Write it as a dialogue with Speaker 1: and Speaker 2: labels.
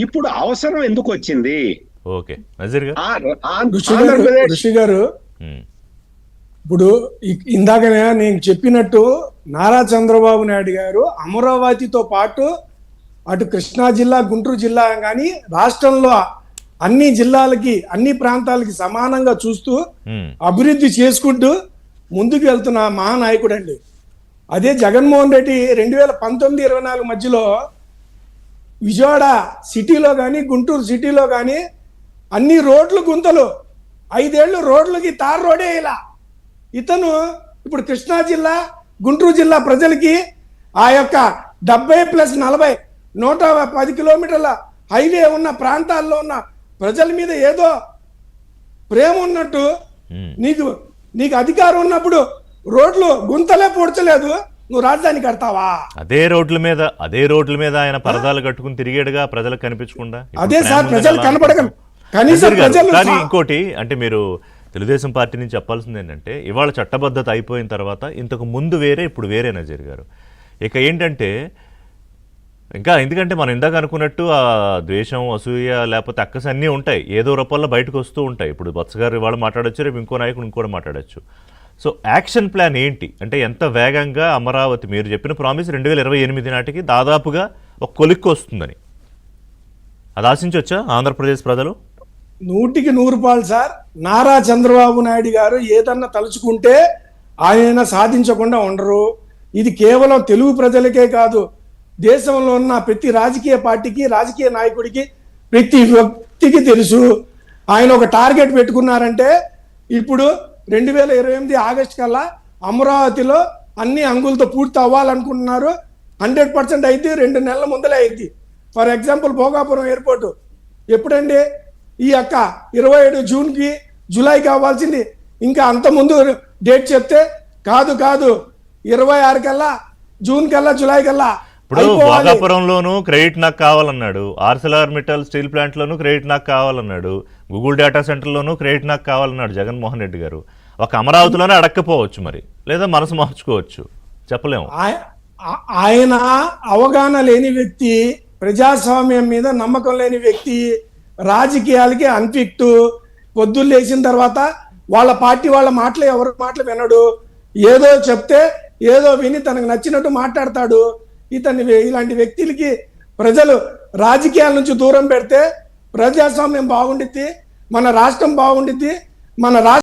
Speaker 1: ఇప్పుడు అవసరం ఎందుకు వచ్చింది?
Speaker 2: ఓకే నజీర్ గారు.
Speaker 1: ఆంధ్రప్రదేశ్
Speaker 3: ఋషి గారు ఇప్పుడు ఇందాకనే నేను చెప్పినట్టు నారా చంద్రబాబు నాయుడు గారు అమరావతితో పాటు అటు కృష్ణా జిల్లా, గుంటూరు జిల్లా కానీ రాష్ట్రంలో అన్ని జిల్లాలకి, అన్ని ప్రాంతాలకి సమానంగా చూస్తూ అభివృద్ధి చేసుకుంటూ ముందుకు వెళ్తున్న మహానాయకుడు అండి. అదే జగన్మోహన్ రెడ్డి 2019-24 మధ్యలో విజయవాడ సిటీలో కానీ, గుంటూరు సిటీలో కానీ అన్ని రోడ్లు గుంతలు, 5 ఏళ్ళు రోడ్లకి తార్ రోడే ఇలా. ఇతను ఇప్పుడు కృష్ణా జిల్లా, గుంటూరు జిల్లా ప్రజలకి ఆ యొక్క 70+40 110 కిలోమీటర్ల హైవే ఉన్న ప్రాంతాల్లో ఉన్న ప్రజల మీద ఏదో ప్రేమ ఉన్నట్టు నీకు అధికారం ఉన్నప్పుడు రోడ్లు గుంతలే పూడ్చలేదు, నువ్వు రాజధాని కడతావా?
Speaker 2: అదే రోడ్ల మీద ఆయన పరదాలు కట్టుకుని తిరిగేడుగా ప్రజలకు కనిపించకుండా.
Speaker 3: అదే సార్, ప్రజలు కనపడక కనీసం ప్రజలు.
Speaker 2: కానీ ఇంకోటి అంటే మీరు తెలుగుదేశం పార్టీ నుంచి చెప్పాల్సింది ఏంటంటే, ఇవాళ చట్టబద్ధత అయిపోయిన తర్వాత ఇంతకు ముందు వేరే, ఇప్పుడు వేరే నజీర్ గారు. ఇక ఏంటంటే ఇంకా ఎందుకంటే మనం ఇందాక అనుకున్నట్టు ఆ ద్వేషం, అసూయ లేకపోతే అక్కస అన్నీ ఉంటాయి, ఏదో రూపంలో బయటకు వస్తూ ఉంటాయి. ఇప్పుడు బత్స గారు ఇవాళ మాట్లాడచ్చు, రేపు ఇంకో నాయకుడు ఇంకోటి మాట్లాడచ్చు. సో యాక్షన్ ప్లాన్ ఏంటి అంటే, ఎంత వేగంగా అమరావతి మీరు చెప్పిన ప్రామిస్ 2028 నాటికి దాదాపుగా ఒక కొలిక్కి వస్తుందని అది ఆశించవచ్చా ఆంధ్రప్రదేశ్ ప్రజలు?
Speaker 3: 100% సార్. నారా చంద్రబాబు నాయుడు గారు ఏదన్నా తలుచుకుంటే ఆయన సాధించకుండా ఉండరు. ఇది కేవలం తెలుగు ప్రజలకే కాదు, దేశంలో ఉన్న ప్రతి రాజకీయ పార్టీకి, రాజకీయ నాయకుడికి, ప్రతి వ్యక్తికి తెలుసు. ఆయన ఒక టార్గెట్ పెట్టుకున్నారంటే ఇప్పుడు 2028 ఆగస్టు కల్లా అమరావతిలో అన్ని అంగులతో పూర్తి అవ్వాలనుకుంటున్నారు. 100% అయితే 2 నెలల ముందలే అయింది. ఫర్ ఎగ్జాంపుల్ భోగాపురం ఎయిర్పోర్ట్ ఎప్పుడండి, ఈ యొక్క 27 జూన్కి, జూలైకి అవ్వాల్సింది. ఇంకా అంత ముందు డేట్ చెప్తే కాదు 26 కల్లా, జూన్ కల్లా, జూలై కల్లా.
Speaker 2: ఇప్పుడు భోగాపురంలోనూ క్రెడిట్ నాకు కావాలన్నాడు, ఆర్సెలర్మిట్టల్ స్టీల్ ప్లాంట్ లోనూ క్రెడిట్ నాకు కావాలన్నాడు, గూగుల్ డేటా సెంటర్ లోనూ క్రెడిట్ నాకు కావాలన్నాడు జగన్మోహన్ రెడ్డి గారు. ఒక అమరావతిలోనే అడక్కపోవచ్చు, మరి లేదా మనసు మార్చుకోవచ్చు, చెప్పలేము.
Speaker 3: ఆయన అవగాహన లేని వ్యక్తి, ప్రజాస్వామ్యం మీద నమ్మకం లేని వ్యక్తి, రాజకీయాలకి అన్ఫిక్ట్. పొద్దున్న లేచిన తర్వాత వాళ్ళ పార్టీ వాళ్ళ మాటలు, ఎవరి మాటలు వినడు, ఏదో చెప్తే ఏదో విని తనకు నచ్చినట్టు మాట్లాడతాడు. ఇలాంటి వ్యక్తులకి ప్రజలు రాజకీయాల నుంచి దూరం పెడితే ప్రజాస్వామ్యం బాగుండిద్ది, మన రాష్ట్రం బాగుండిద్ది, మన రాష్ట్రం